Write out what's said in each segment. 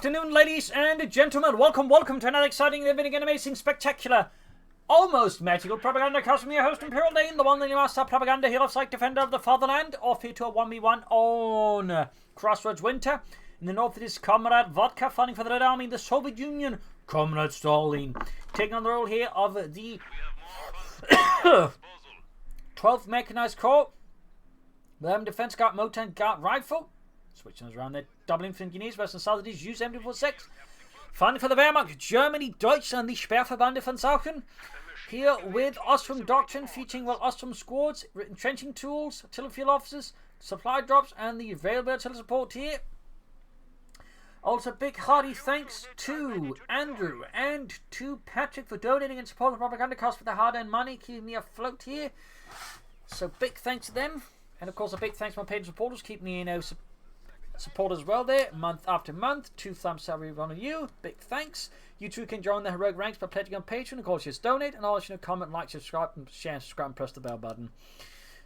afternoon, ladies and gentlemen. Welcome to another exciting, living, and amazing, spectacular, almost magical Propagandacast from your host, Imperial Dane, the one that you master propaganda, hero of sight, defender of the fatherland, off here to a 1v1 on Crossroads Winter. In the north it is Comrade Vodka, fighting for the Red Army in the Soviet Union, Comrade Stalin, taking on the role here of the 12th Mechanized Corps, the Defense Guard Motor Guard Rifle. Switching us around there, double infantry engineers, west and south it is Use-m246. Fighting for the Wehrmacht, Germany, Deutschland, the Sperrverbände von Sauchen. Here with Osttruppen Doctrine, featuring Osttruppen squads, entrenching tools, artillery field officers, supply drops, and the available artillery support here. Also, big hearty thanks to Andrew and to Patrick for donating and supporting the Propagandacast with their hard-earned money, keeping me afloat here. So, big thanks to them. And, of course, a big thanks to my Patreon supporters, keeping me, support as well there, month after month. 2 thumbs up every one of you. Big thanks. You too can join the heroic ranks by pledging on Patreon. Of course, just donate and always comment, like, subscribe, and share, subscribe, and press the bell button.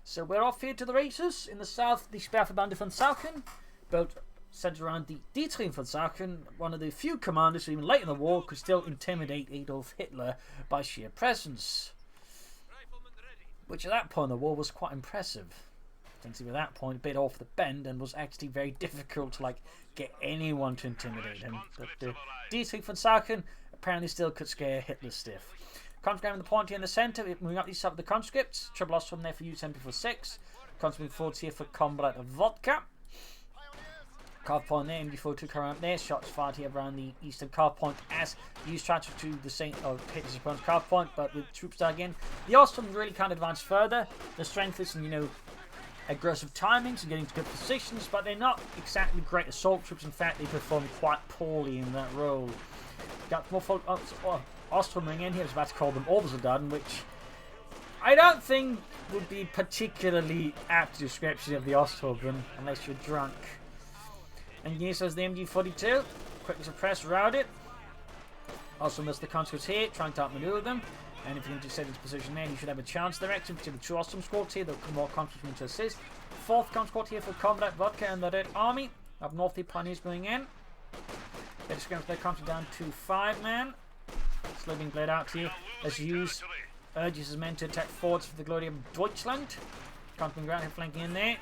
So we're off here to the races. In the south, the Sperrverbände von Sauchen, both centered around the Dietrich von Sauchen, one of the few commanders who even late in the war could still intimidate Adolf Hitler by sheer presence, which at that point in the war was quite impressive. Since at that point a bit off the bend and was actually very difficult to get anyone to intimidate him. But Dietrich von Sauchen apparently still could scare Hitler stiff. Conscript in the point here in the centre, moving up these up the conscripts. Triple loss from there for Use-m246. Conscript forwards here for Comrade Vodka. Carve point there, MD42 coming up there. Shots fired here around the eastern carve point as Use transfer to the same hit his opponent's carve point, but with troops down again. The Osttruppen really can't advance further. The strength is in, aggressive timings and getting to good positions, but they're not exactly great assault troops. In fact, they perform quite poorly in that role. Got more Osttruppen in here. I was about to call them Obersoldaten, which I don't think would be particularly apt description of the Osttruppen unless you're drunk. And here says the MG42, quickly suppress, rout it. Also miss the conscripts here, trying to outmaneuver them. And if you can just set his position there, you should have a chance there. Actually, to the 2 Osttruppen squads here, there'll come more conscripts to assist. 4th conscript squad here for Comrade Vodka and the Red Army. Up north, the pioneers going in. They're just going to play conscript down to 5 man. Slowly being played out here as Use urges his men to attack forwards for the glory of Deutschland. Conscript ground here flanking in there.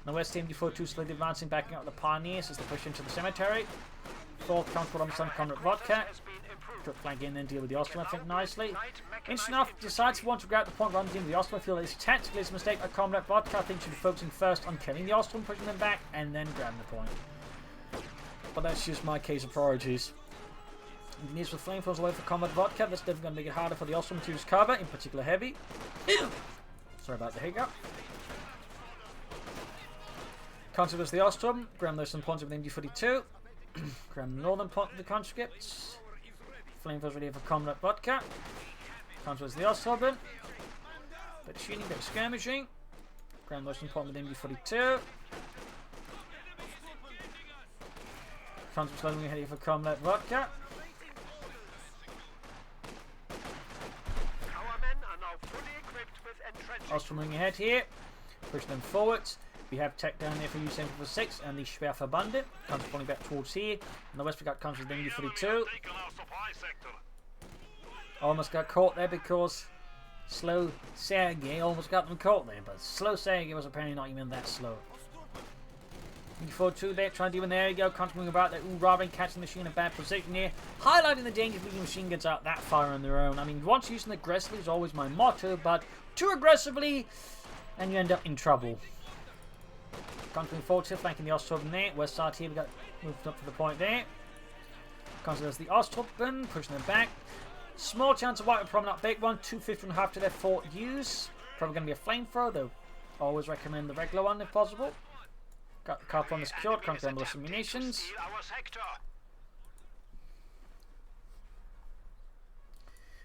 On the west, MD42 slowly advancing, backing up the pioneers as they push into the cemetery. 4th conscript on the son, Comrade Vodka. Quick flank in and deal with the Osttruppen, I think, nicely. Instant enough, decides to want to grab the point, runs into the Osttruppen. I feel that it's tactically a mistake by Comrade Vodka. I think should be focusing first on killing the Osttruppen, pushing them back, and then grabbing the point. But that's just my case of priorities. Engineers with flamethrowers away for Comrade Vodka. That's definitely going to make it harder for the Osttruppen to use cover, in particular heavy. Sorry about the hiccup. Conscripts the Osttruppen. Grab those some points with the MG42. Grab the northern point of the conscripts. Flamethrowers ready for Comrade Vodka. Conscripts the Osttruppen. Bit of shooting, bit of skirmishing. Grand Western point with MG42. Conscripts loading ahead here for Comrade Vodka. Osttruppen moving ahead here. Push them forwards. We have tech down there for Use-m246 and the Sperrverbände. Comes falling back towards here. On the west we got comes with the MG42. Almost got caught there because slow Sergei almost got them caught there, but slow Sergei was apparently not even that slow. MG42 there, trying to do, and there you go, constantly about that, robbing, catching the machine in a bad position here, highlighting the danger of leaving machine guns out that far on their own. I mean, once using aggressively is always my motto, but too aggressively and you end up in trouble. Continuing forward here, flanking the Osttruppen there. West side here, we got moved up to the point there. Considers the Osttruppen, pushing them back. Small chance of white, but probably not big one. 250.5 to their fort use. Probably going to be a flamethrower, though. Always recommend the regular one if possible. Got the car on secured, conquering with some munitions.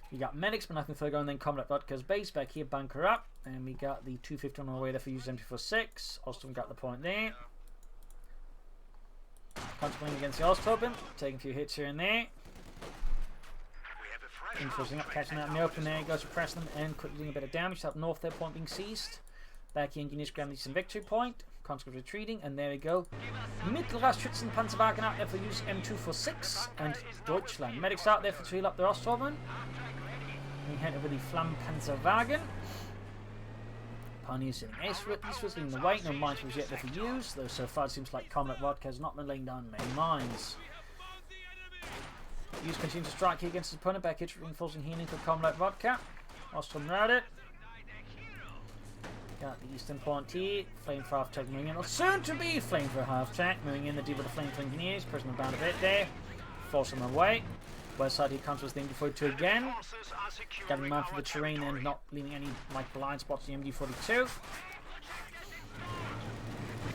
We got medics, but nothing further going. Then Comrade Vodka's base back here, bunker up, and we got the 250 on our way there for Use-m246. Osttruppen got the point there. Contemplating against the Osttruppen, taking a few hits here and there. Enforcing up, catching out in the open there, goes suppressing them and quickly doing a bit of damage. Up north, their point being seized. Back here, engineers grabbing some victory point. Conscript retreating, and there we go. Mittelrast Schützenpanzerwagen out there for Use-m246, and Deutschland. Medics out there for to heal up the Osttruppen. We head over the Flammenpanzerwagen. Pioneers sitting eastwards, leading the way. No mines was yet there for use, though so far it seems like Comrade Vodka has not been laying down many mines. Use continues to strike here against his opponent, back here reinforcing healing for Comrade Vodka. Osttruppen routed it. Got the Eastern Pointy, Flame for half tech moving in, or soon to be Flame for half tech, moving in the deal with the Flame for Engineers, pushing them down a bit there, force them away. West side he comes with the MD42 again, getting man for the terrain and not leaving any like blind spots in the MD42.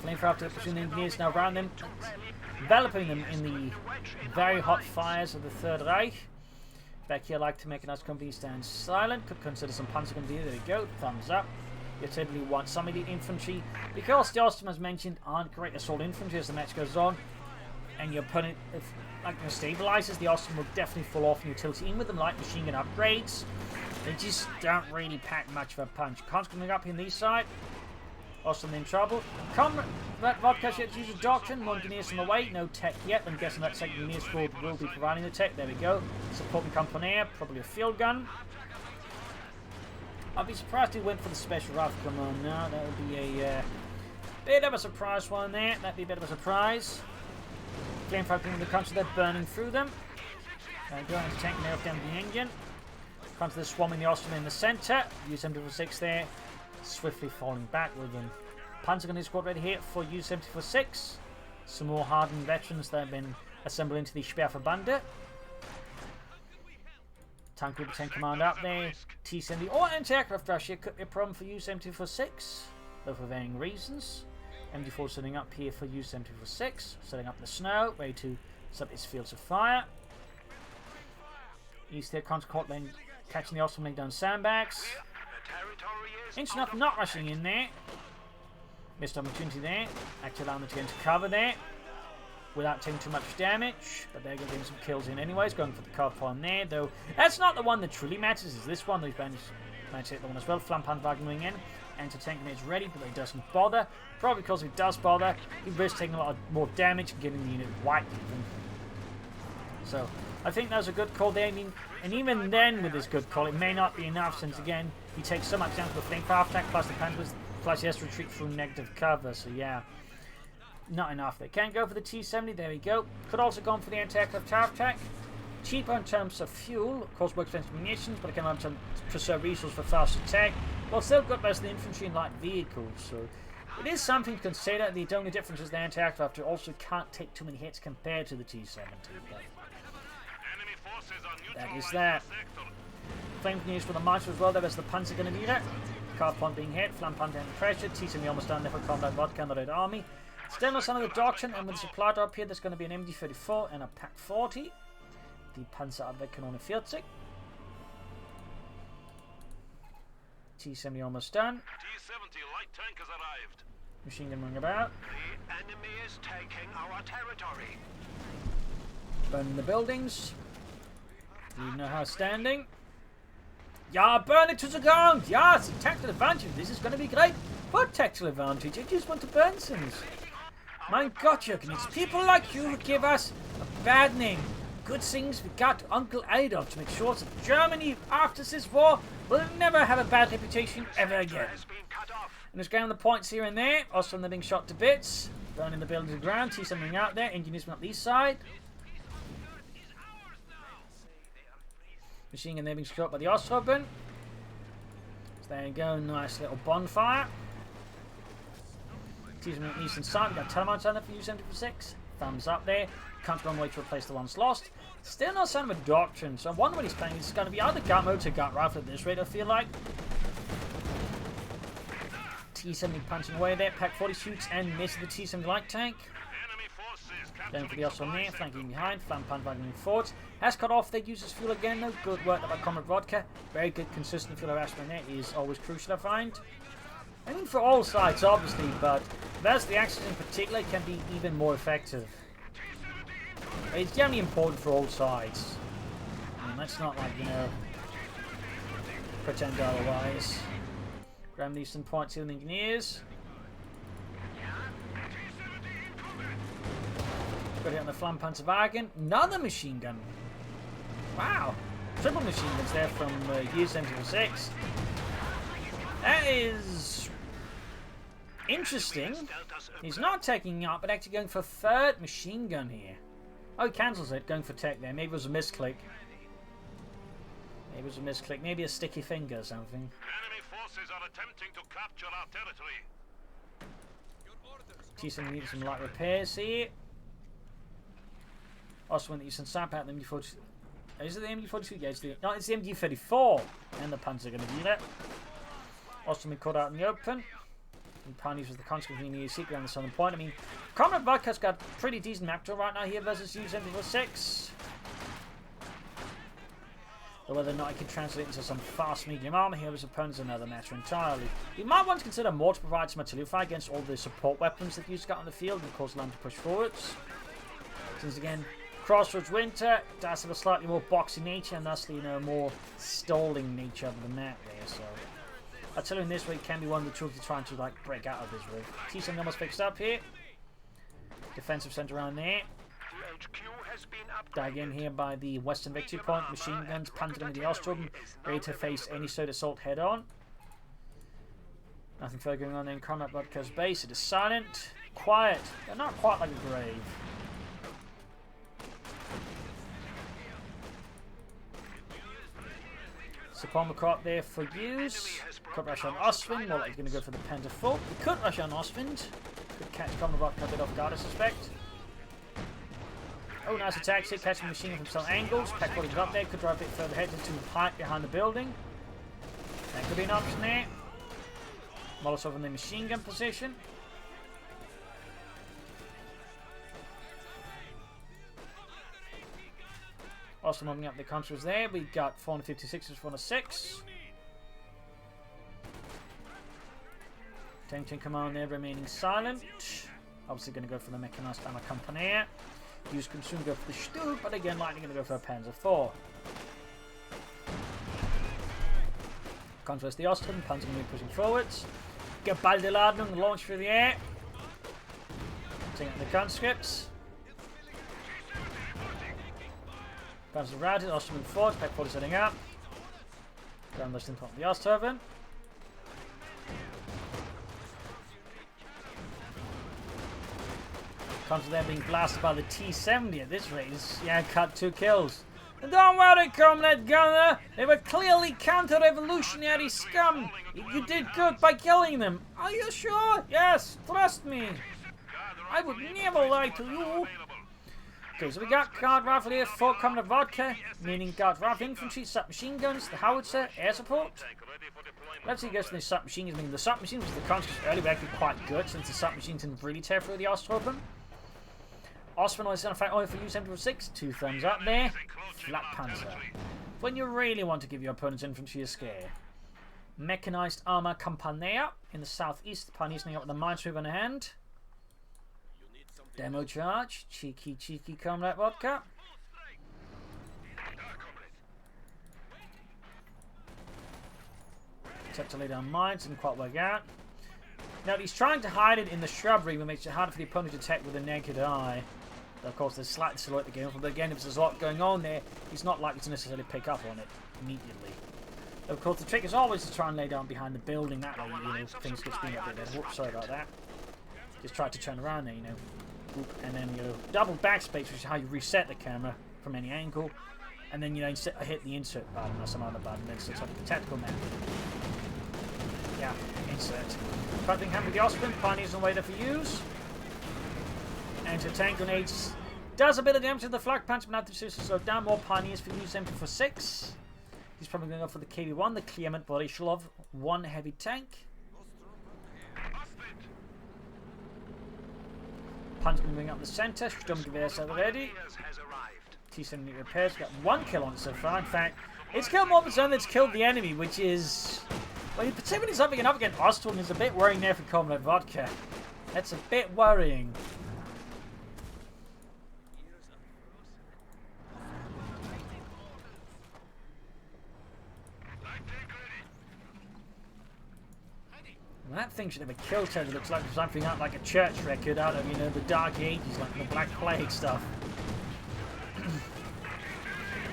Flame for half tech pushing the Engineers now around them, enveloping them in the very hot fires of the Third Reich. Back here, like to make a nice company stand silent, could consider some Panzer gun deal, there we go, thumbs up. You typically want some of the infantry, because the Osttruppen, as mentioned, aren't great assault infantry as the match goes on, and your opponent, if like stabilizes, the Osttruppen will definitely fall off, and you tilt in with them light machine gun upgrades. They just don't really pack much of a punch. Conscript up in this side, Osttruppen in trouble. Comrade Vodka yet to use a doctrine, one engineers on the way, no tech yet. I'm guessing that second engineer squad will be providing the tech. There we go. Supporting Compagnie, probably a field gun. I'd be surprised if he went for the special rifle. Come on now, that would be a bit of a surprise one there. That'd be a bit of a surprise. Flame fighting in the country, they're burning through them. Going to tank nail down the engine. Comes to the swarming the Osttruppen in the centre. Use-m246 there, swiftly falling back with them. Panzer gun squad ready here for Use-m246. Some more hardened veterans that have been assembled into the Sperrverbande. Tank Group 10 command up there. T-70 or anti-aircraft rush here could be a problem for Use-m246, though for varying reasons. MD4 setting up here for Use-m246, setting up the snow, ready to set up its fields of fire. East here, Conscript lane catching the Osttruppen laying down sandbags. Inch enough not rushing in there. Missed opportunity there. Actually allowing them to get into cover there without taking too much damage, but they're getting some kills in anyways, going for the cover on there, though that's not the one that truly matters, is this one. They've managed to hit the one as well. Flammenpanzerwagen moving in, anti-tank is ready, but he doesn't bother. Probably because if he does bother, he risks taking a lot more damage and getting the unit wiped even. So, I think that was a good call there. I mean, and even then with this good call, it may not be enough, since again, he takes so much down to the flame for attack, plus the Panzers, plus he has to retreat through negative cover, so yeah. Not enough. They can go for the T-70. There we go. Could also go for the anti-aircraft tower attack. Cheaper in terms of fuel, of course more expensive munitions, but again, to preserve resources for fast attack. Well, still got most of the infantry and light vehicles, so it is something to consider. The only difference is the anti-aircraft also can't take too many hits compared to the T-70. That is that. Flame news for the marcher as well. There is the Panzer Grenadier. Car point being hit. Flammenpanzer under pressure. T-70 almost down there for Comrade Vodka and the Red Army. Still no sign of the doctrine, and with the supply drop here, there's going to be an MD34 and a Pack 40. The Panzerabwehrkanone 40. T-70 almost done. T-70 light tank has arrived. Machine gun running about. The enemy is taking our territory. Burning the buildings. You know how standing. Yeah, burn it to the ground. Yeah, it's a tactical advantage. This is going to be great. What tactical advantage? I just want to burn things. My God, Jürgen, it's people like you who give us a bad name. Good things we got Uncle Adolf to make sure that Germany, after this war, will never have a bad reputation ever again. And just going the points here and there. Also, they're being shot to bits. Burning the building to the ground. See something out there. Engineers on the east side. Machine gun there being shot by the Osttruppen. So there you go. Nice little bonfire. Teasing on the eastern side, we've got Telemarch on there for Use-m246. Thumbs up there. Can't go on way to replace the ones lost. Still no sign of a doctrine, so I wonder what he's playing. It's going to be either gut mode to gut rifle at this rate, I feel like. T-70 punching away there. Pack 40 shoots and misses the T-70 light tank. Going for the Osttruppen there, flanking behind. Flammenpanzerwagen moving forward. Has cut off their user's fuel again though. Good work by Comrade Vodka. Very good consistent fuel harassment there is always crucial, I find. I mean for all sides obviously, but that's the Axis in particular can be even more effective. It's generally important for all sides. I mean, let's not like, you know, pretend otherwise. Grab these some points here with the Engineers. Got it on the Flampanzerwagen. Another machine gun. Wow. Triple machine guns there from Use-m246. That is interesting. He's not taking out, but actually going for third machine gun here. Oh, he cancels it, going for tech there. Maybe it was a misclick. Maybe it was a misclick. Maybe a sticky finger or something. Enemy forces are attempting to capture our territory. T-7 needs some light repairs here. Also, when you can sap out the MG42. Is it the MG42? Yeah, it's the MG34. And the Panzer are going to do that. Also, been caught out in the open. And Pioneers with the conscript being secret on the southern point. I mean, Comrade Vodka's got pretty decent map draw right now here versus Use-m246. But whether or not he can translate into some fast medium armor here with his opponents is another matter entirely. You might want to consider more to provide some artillery fire against all the support weapons that you've got on the field and cause them to push forwards. Since again, Crossroads Winter does have a slightly more boxy nature and thusly, you know, more stalling nature of the map there, so artillery in this way can be one of the tools to trying to like break out of this rig. T-7 almost fixed up here. Defensive center around there. Dive in here by the western victory point. Machine guns, Panzer with the Osttruppen, ready to face any sort of assault head on. Nothing further going on there in Comrade Vodka's base. It is silent, quiet, but not quite like a grave. Support crop there for use. Could rush on Osttruppen, more likely going to go for the Penta Full. We could rush on Osttruppen. Could catch Comrade Vodka a bit off guard, I suspect. Oh, nice attack here, catching the machine from some angles. Pack bodies up there, could drive a bit further ahead into the pipe behind the building. That could be an option there. Molotov in the machine gun position. Also moving up the controls there, we got 456 and 406. Tank command there remaining silent. Obviously going to go for the mechanized armor company. Use can soon go for the Stu, but again likely going to go for a Panzer IV. Contrast the Osttruppen, Panzer going to be pushing forwards. Geballte Ladung, launch through the air. Taking out the conscripts. Panzer routed, Osttruppen forward, Pack 40 setting up. Ground list in front of the Osttruppen. Comes there being blasted by the T-70 at this rate. Yeah, cut 2 kills. And don't worry, Comrade Gunner. They were clearly counter-revolutionary scum. You did good by killing them. Are you sure? Yes, trust me. I would never lie to you. Okay, so we got guard rifle here for Comrade Vodka, meaning guard rifle infantry, submachine guns, the howitzer, air support. Let's see, goes to the submachine guns. I mean, the submachines with the conscripts earlier were actually quite good since the submachines didn't really tear through the Osttruppen. Osttruppen is going to fight only for Use-m246. 2 thumbs up there. Flat Panzer. When you really want to give your opponent's infantry a scare. Mechanized armor Campanea in the southeast. The Pioneers up with the minesweeper in hand. Demo charge. Cheeky, cheeky Comrade Vodka. Attempt to lay down mines. Didn't quite work out. Now he's trying to hide it in the shrubbery, which makes it harder for the opponent to detect with a naked eye. But of course, there's slight silhouette to go on, but again, if there's a lot going on there, he's not likely to necessarily pick up on it immediately. Of course, the trick is always to try and lay down behind the building. That way, you know, things get spinning up a bit. Whoops, sorry about that. Just try to turn around there, you know. Whoop, and then, you know, double backspace, which is how you reset the camera from any angle. And then, you know, hit the insert button or some other button. Then set up the tactical map. Yeah, insert. Cutting hand with the Osttruppen, Pioneers on the way there for use. Anti-tank grenades does a bit of damage to the flak punch, but not to slow down. More Pioneers for Use-m246. He's probably going to go for the KV-1, the Clement Borishlov, 1 heavy tank. Punch going to bring up the centre. Sturmgewehr set ready. T-70 repairs. Got 1 kill on it so far. In fact, it's killed more of its own than it's killed the enemy, which is... Well, particularly something up against Osttruppen is a bit worrying there for Comrade Vodka. That's a bit worrying. That thing should have a kill tone that looks like something out like a church record out of, you know, the Dark Ages, like the Black Plague stuff.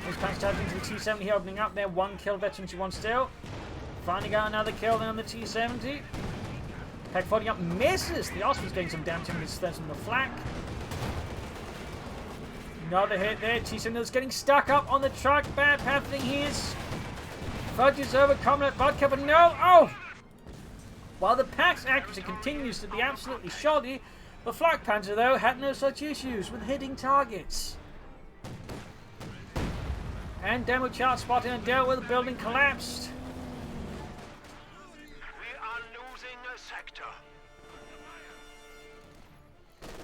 This punch charging into the T-70 here, opening up there. 1 kill, veteran to 1 still. Finally got another kill there on the T-70. Pack 40 up, misses. The Osttruppen getting some damage with his stance on the flak. Another hit there. T-70 is getting stuck up on the truck. Bad happening here. Fudges over Comrade Vodka, but no. Oh! While the pack's accuracy continues to be absolutely shoddy, the Flak Panzer, though, had no such issues with hitting targets. And demo chart spotted and dealt with, the building collapsed. We are losing a sector.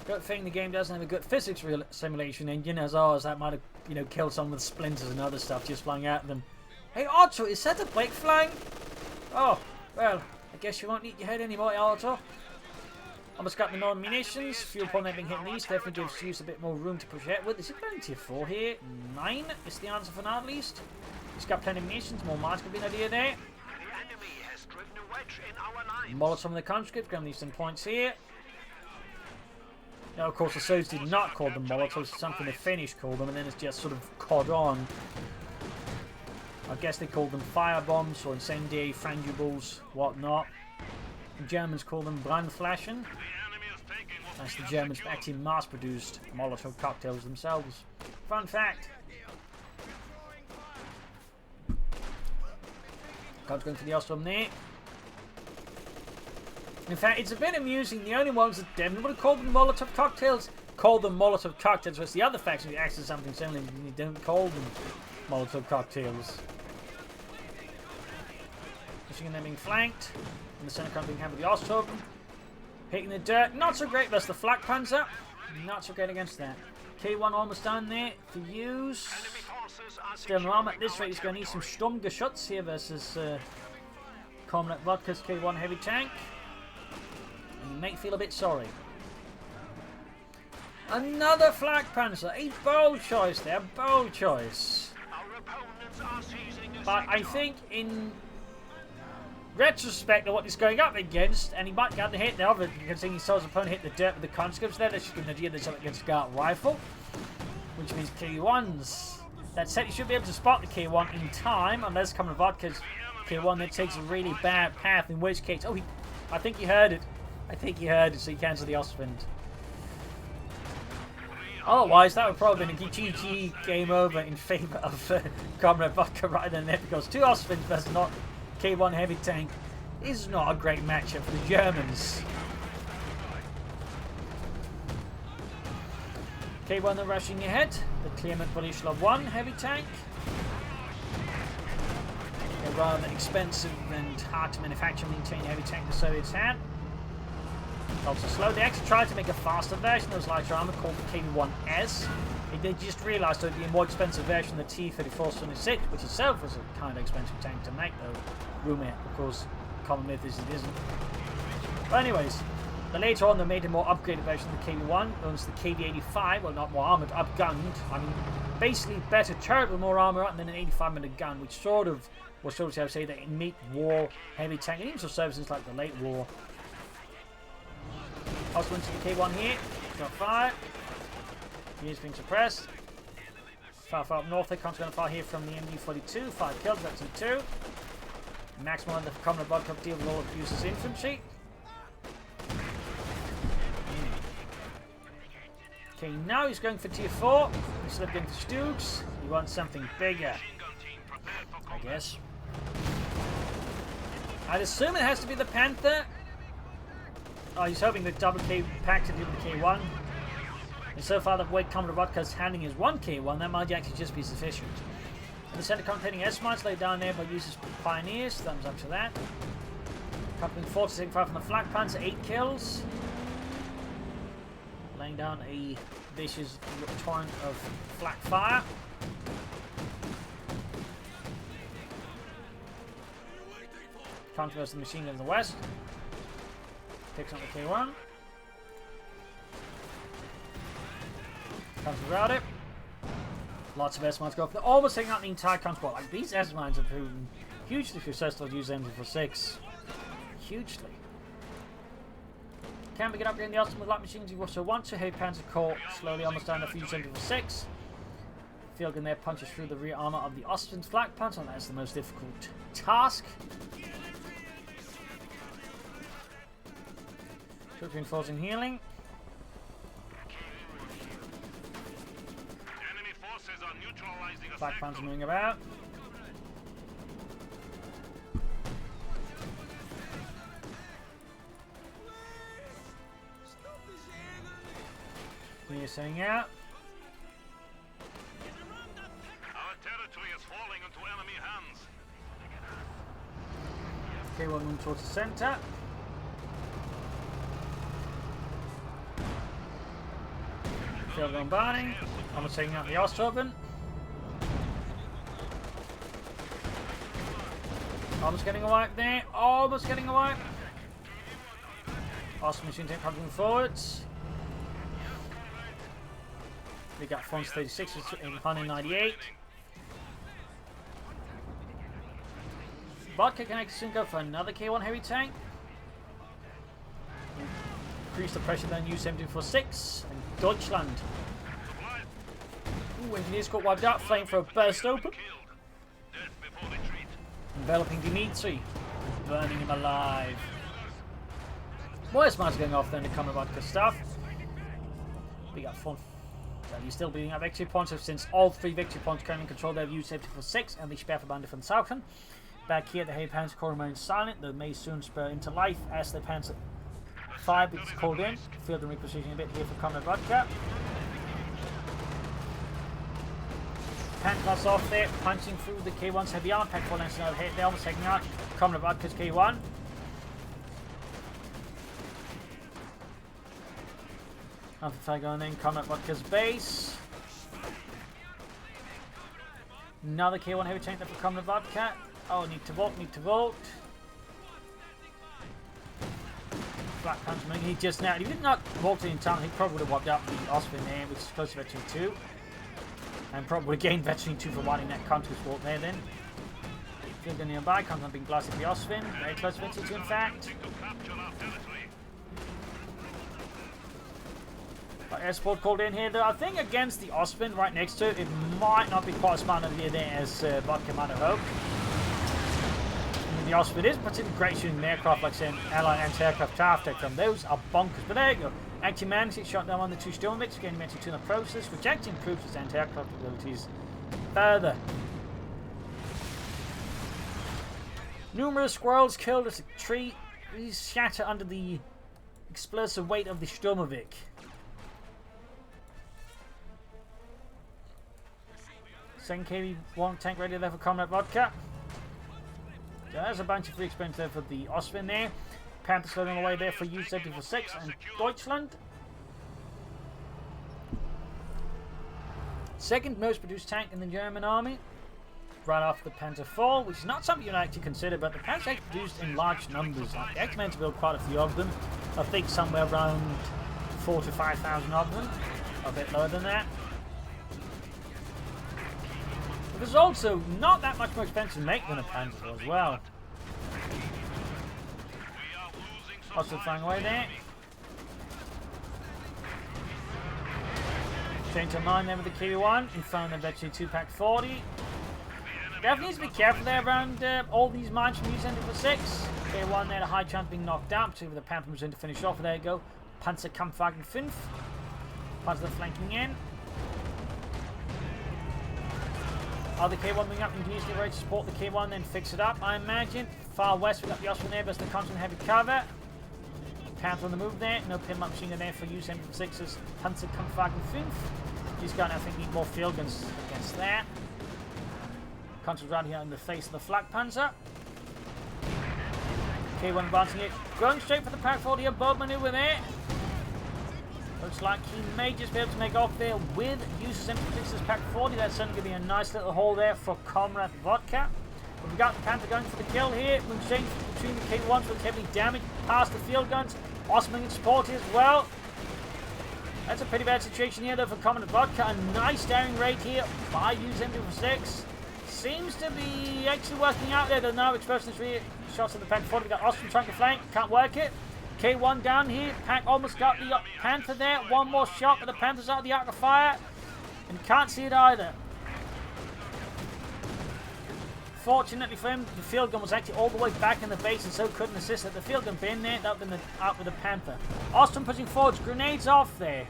Good thing the game doesn't have a good physics simulation engine as ours. That might have, you know, killed someone with splinters and other stuff just flying at them. Hey, Otto, is that a brake flying? Oh, well, I guess you won't need your head anymore, Otto. Almost got the northern munitions. Fuel point having hit these definitely gives Use a bit more room to push ahead with. Is it plenty of 4 here? 9 is the answer for now, at least. He's got plenty of munitions. More miles could be an idea there. The enemy has driven a wedge in our lines. Molotov the conscript. Going to leave some points here. Now, of course, the Soviets did not call them Molotovs. It's something the Finnish called them, and then it's just sort of caught on. I guess they called them firebombs or incendiary frangibles, whatnot. The Germans call them Brandflaschen. That's the Germans actually mass-produced Molotov cocktails themselves. Fun fact. God's going for the Osttruppen there. In fact, it's a bit amusing. The only ones that definitely would have called them Molotov cocktails called them Molotov cocktails, whereas the other faction who acts as something similar, you don't call them Molotov cocktails. Michigan then being flanked, and the center front being hammered with the Osttruppen. Hitting the dirt, not so great versus the Flak Panzer. Not so great against that. K1 almost down there for Use. Still no armor at this rate. He's going to need some Sturmgeschütz here versus Comrade Vodka's K1 heavy tank. And you may feel a bit sorry. Another Flak Panzer. A bold choice there, bold choice. But I think in retrospect of what he's going up against, and he might get the hit there, considering he saw his opponent hit the dirt with the conscripts there, that's just going to do this up against Scout Rifle, which means K1s. That said, you should be able to spot the K1 in time, unless Comrade Vodka's K1 that takes a really bad path, in which case, oh, I think he heard it. I think he heard it, so he cancelled the Osttruppen. Otherwise, that would probably have been a GG game over in favour of Comrade Vodka right than there, because 2 Osttruppens versus not K1 heavy tank is not a great matchup for the Germans. K1 are rushing ahead. The Clement Bolishla 1 heavy tank. A rather expensive and hard to manufacture and maintain heavy tank the Soviets had. Also slow. They actually tried to make a faster version of those lighter armor called the K1S. They just realised it would be a more expensive version of the T-3476, which itself was a kind of expensive tank to make, though. Rumor, of course, common myth is it isn't. But anyways, later on they made a more upgraded version of the KV-1, known as the KV-85, well, not more armoured, upgunned. I mean, basically better turret with more armour and then an 85mm gun, which sort of was sort of, I would say, that meet war heavy tank, and even some services like the late war. Also into the K1 here, got fire. He is being suppressed. Far up north, they can't go far here from the MD-42. 5 kills, that's a 2. Maximum on the Comrade Vodka deal with all of Use's infantry. Okay, now he's going for tier 4. Instead of going for Stoogs, he wants something bigger, I guess. I'd assume it has to be the Panther. Oh, he's hoping the double K pack to do the K1. And so far, the way Comrade Vodka's handling his 1K1, that might actually just be sufficient. And the center containing S-Mines laid down there by Use's Pioneers. Thumbs up to that. Coupling 4 to 75 from the Flak Panzer, 8 kills. Laying down a vicious torrent of flak fire. Controversy the machine gun in the west. Picks up the K1. Comes around it. Lots of S-Mines go up. They're almost taking out the entire control. Like, these S-Mines have proven hugely successful at Use-m246. Hugely. Can we get upgrading the Osttruppen with light machines? We also want to. Heavy Panzer Corps slowly almost down to Use-m246. Field gun there punches through the rear armour of the Osttruppen flak panzer, and that's the most difficult task. Troops reinforcing healing. Enemy forces are neutralizing a Flak panzer sector. moving about. We're setting out. Our territory is falling into enemy hands. Okay, we're moving towards the centre. Field gun burning. Almost taking out the Osttruppen. Almost getting a wipe there. Almost getting a wipe. Osttruppen machine tank moving forwards. We got 436 in 198. Vodka can actually go for another K1 heavy tank. Increase the pressure then Use-m246 and Deutschland. Ooh, engineers got wiped out. Flamethrower burst open. Death before retreat. Enveloping Dimitri. Burning him alive. More smarts going off than the Comrade Vodka stuff. We got fun. So he's still beating up victory points since all three victory points currently control their Use-m246 and the Sperrverband von Sauchen. Back here, the Heavy Panzer Corps remains silent. They may soon spur into life as the Panzer 5 is called in. Field and repositioning a bit here for Comrade Vodka. Panthers off there, punching through the K1's heavy arm. Pack 4 lances another hit. They're almost taking out Comrade Vodka's K1. Amplifier going in, Comrade Vodka's base. Another K1 heavy tank there for Comrade Vodka. Oh, need to vault, need to vault. Black Panther, he just now, if he did not vault in time, he probably would have wiped out the Osttruppen there, which is close to Veteran 2. And probably would have gained Veteran 2 for winding that Contour's vault there then. Field gun nearby, comes on being blasted by Osttruppen. Very close to Veteran 2 in fact. To capture our territory. Air support called in here though. I think against the Osttruppen right next to it, it might not be quite as smart an idea there as Vodka might have hoped. The Osttruppen is particularly great shooting aircraft like saying Allied anti-aircraft attack from. Those are bonkers. But there you go. Actually managed to shot down on the two Sturmwicks, gaining Veteran 2 in the process, which actually improves his anti-aircraft abilities further. Numerous squirrels killed as a tree shatter under the explosive weight of the Sturmovik. Second KV-1 tank ready there for Comrade Vodka. So there's a bunch of free experience there for the Osttruppen there. Panther slowing away there for Use-m246 and Deutschland. Second most produced tank in the German army. Right after the Panzer IV, which is not something you'd actually consider, but the Panzer actually produced in large numbers. They actually meant to build quite a few of them. I think somewhere around 4,000 to 5,000 of them. A bit lower than that. But it's also not that much more expensive to make than a Panzer as well. Also flying away there. Change of mind there with the KV-1 in front of the Veteran 2 Pack 40. Definitely needs to be careful there around all these mines from Use-m246. K1 there, a high chance of being knocked down, particularly with the Panther moves in to finish off. There you go. Panzerkampfwagen 5. Panzer flanking in. Other K1 moving up, continues to get ready to support the K1, then fix it up, I imagine. Far west, we've got the Osttruppen there, but it's the constant heavy cover. Panther on the move there, no pin machine gun there for Use-m246's Panzerkampfwagen 5. These guys, I think, need more field guns against that. Controls right here in the face of the flak panzer. K1 advancing it, going straight for the Pack 40, a boat maneuver there. Looks like he may just be able to make off there with Use-m246's Pack 40. That's certainly going to be a nice little hole there for Comrade Vodka. But we got the Panther going for the kill here. We're exchanging between the K1s with heavily damaged past the field guns. Osman in support here as well. That's a pretty bad situation here though for Comrade Vodka. A nice daring raid here by Use-m246. Seems to be actually working out there. They're now exposing 3 shots of the Pack 40. We got Osman trying to flank. Can't work it. K1 down here. Pack almost got the Panther there. One more shot, but the Panther's out of the arc of fire. And can't see it either. Fortunately for him, the field gun was actually all the way back in the base and so couldn't assist. Had the field gun been there, that would have been out with the Panther. Osttruppen pushing forwards. Grenades off there.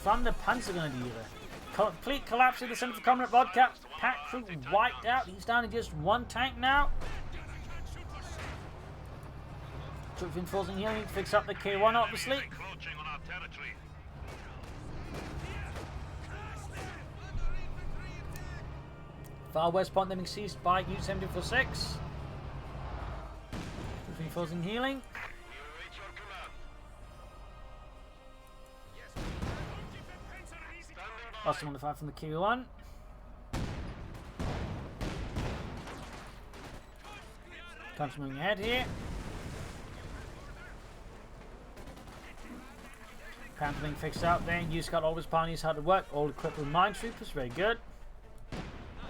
From the Panzer Gunner dealer. Complete collapse in the center for Comrade Vodka. Pack crew wiped out. He's down to just one tank now. Troops reinforcing here. Need to fix up the K1 obviously. Far west point being seized by Use-m246. Reinforcing healing. Osttruppen on the fight from the Q1. Country moving ahead here. Panther being fixed out there. Use got all his pioneers how to work. All equipped with mine troopers. Very good.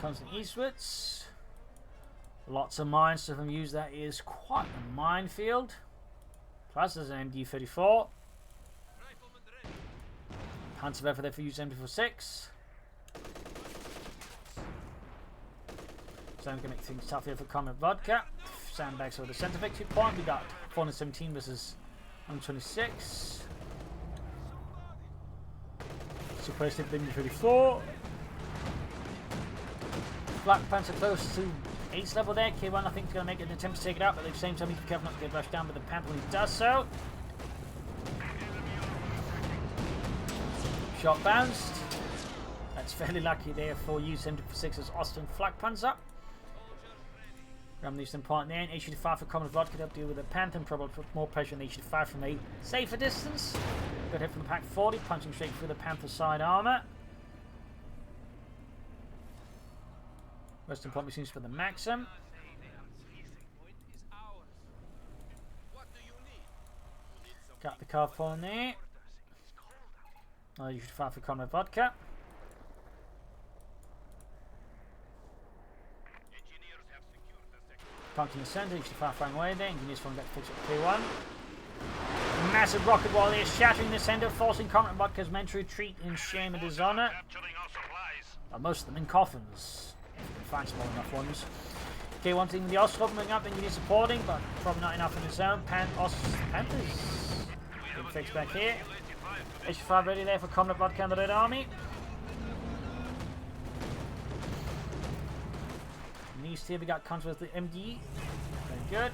Constant eastwards. Lots of mines to use. That is quite a minefield. Plus there's an MD-34. Hunts over there for Use-m246. So I'm going to make things tough here for Comrade Vodka. Sandbags over the center victory point. We got 417 versus 126. Suppressive MD-34. Black Panther close to ace level there. K1 I think is going to make an attempt to take it out, but at the same time he's careful not to get rushed down by the Panther when he does so. Shot bounced. That's fairly lucky there for Use-m246 as Osttruppen flak puns up. Ramney's important there. H85 for Comrade Vodka to deal with the Panther and probably put more pressure on H85 from a safer distance. Good hit from the Pack 40, punching straight through the Panther side armor. Western point machines for the Maxim. Got the car phone there. H85 for Comrade Vodka. Punching the center, H85 flying away there. Engineers falling back to fix up K1. Massive rocket wall there, shattering the center, forcing Comrade Vodka's men to retreat in shame and dishonor. Most of them in coffins. If you can find small enough ones. K1 team with the Osttruppen moving up, engineers supporting, but probably not enough on his own. Panthers. Good fix back here. H5 ready there for Comrade Vodka and the Red Army. In the east here we got Contra with the MD. Very good.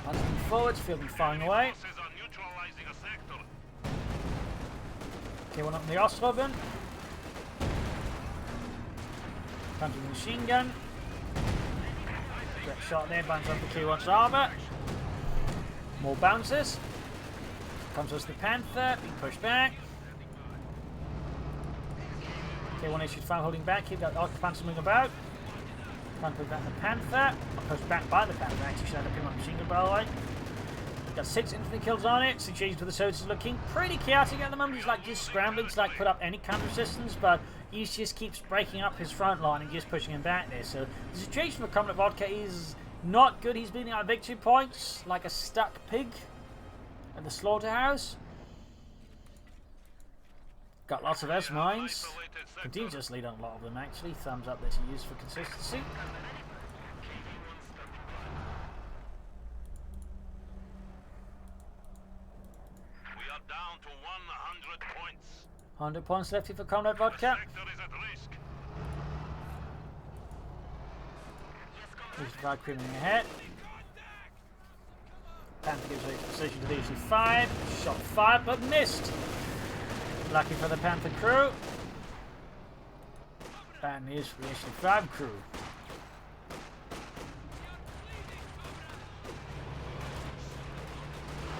Moving forwards, fielding firing away. Okay, one up in the Osttruppen. Punching the machine gun. Great shot there, bounces off the K1's armor. More bounces. Comes us the Panther, being pushed back. K1 H5 holding back here, got the Panther moving about. Panther back the Panther. Pushed back by the Panther, actually showed up in my machine gun by the way. Got 6 infantry kills on it. Situation for the soldiers is looking pretty chaotic at the moment. He's like just scrambling to like put up any counter resistance, but he just keeps breaking up his front line and just pushing him back there. So the situation for Comrade Vodka is not good. He's bleeding out victory points like a stuck pig at the slaughterhouse. Got lots of S-mines. Continues to lead on a lot of them actually. Thumbs up there to use for consistency. We are down to 100 points. 100 points left here for Comrade Vodka. H5 creeping ahead. Panther gives a precision to the H5. Shot fired but missed. Lucky for the Panther crew. And here's for the H5 crew.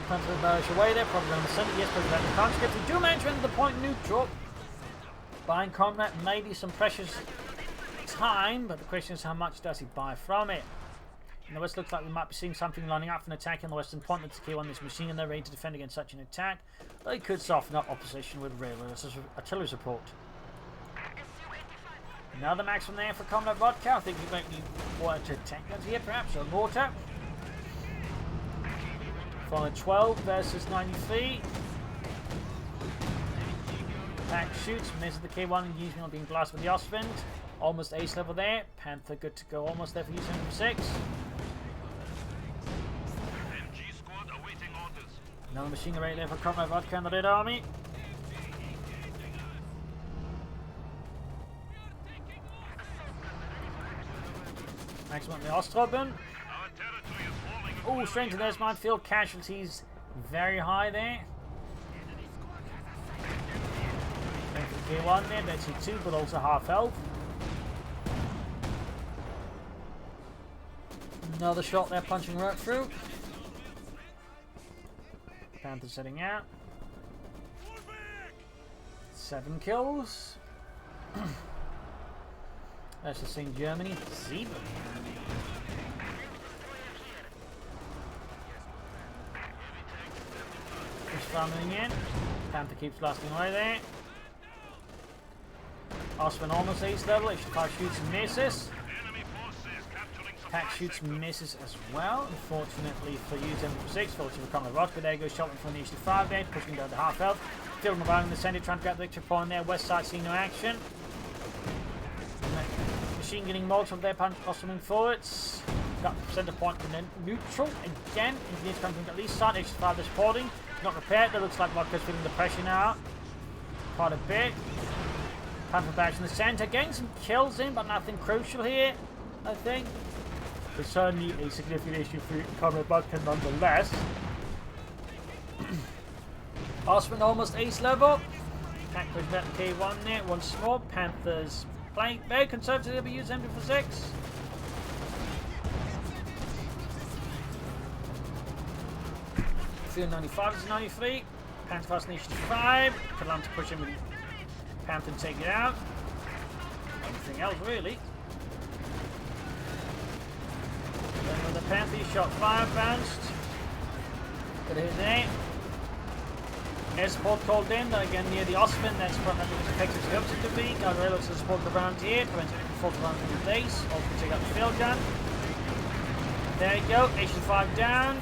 Panther barrage away there, probably on the center. Yes, but the conscripts do manage to enter the point neutral. Buying Comrade, maybe some precious time, but the question is how much does he buy from it? In the west, looks like we might be seeing something lining up for an attack in the western point. Let's key on this machine and they're ready to defend against such an attack. They could soften up opposition with railways as artillery support. Another max from there for Comrade Vodka. I think he might need water tank guns here, perhaps, or mortar. Followed 12 versus 93. Pack shoots, misses the K1 and Use-m246 being blasted with the Osttruppen. Almost ace level there. Panther good to go, almost there for Use-m246. Another machine gun right there for Comrade Vodka and the Red Army. Next one, the Osttruppen. Oh, straight to this minefield. Casualties very high there. K1 there, that's 2, but also half health. Another shot there, punching right through. Panther setting out. 7 kills. That's just in Germany. 7. Just farming in. Panther keeps blasting away there. Osttruppen almost ace level. H5 shoots and misses. Pack shoots and misses as well. Unfortunately for Use-m246, fortunately for Comrade Vodka. There goes shot from the H5 there, pushing down to half health. Filling around in the centre, trying to get the victory point there. West side seeing no action. Machine getting multiple there, punch Osttruppen forwards. Got centre point and then neutral again. Engineers coming from the east side. H5 is supporting. Not repaired. It looks like Vodka's feeling the pressure now. Quite a bit. Panther back in the centre, getting some kills in, but nothing crucial here, I think. But certainly a significant issue for Comrade Vodka nonetheless. Osttruppen almost ace level. Pack push back to K1 there, once more. Panthers playing very conservative with Use-m246. Field 95 is 93. Panther fast nation 5. Catalan to push in with Panther take it out. Anything else really? Then with the Panther, he shot 5 bounced. Got a hit there. Air support called in, again near the Osttruppen. That's probably effective to the to be. Got railroads to support around here. Prevents it from falling around in the base. Also take out the field gun. There you go. H5 down.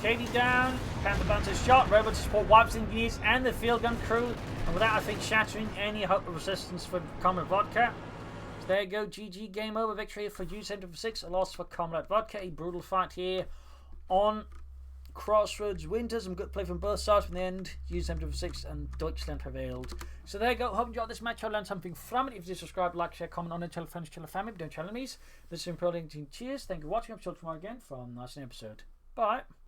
Katie down. Panther bounces shot. Railroad to support wipes the engineers and the field gun crew. And without, I think, shattering any hope of resistance for Comrade Vodka. So there you go. GG. Game over. Victory for Use-m246. A loss for Comrade Vodka. A brutal fight here on Crossroads. Winters. Some good play from both sides. From the end, Use-m246 and Deutschland prevailed. So there you go. Hope you enjoyed this match. I learned something from it. If you did, subscribe, like, share, comment on it. Tell friends, tell family. Don't tell enemies. This is Imperial. Cheers. Thank you for watching. I'm sure tomorrow again for a nice episode. Bye.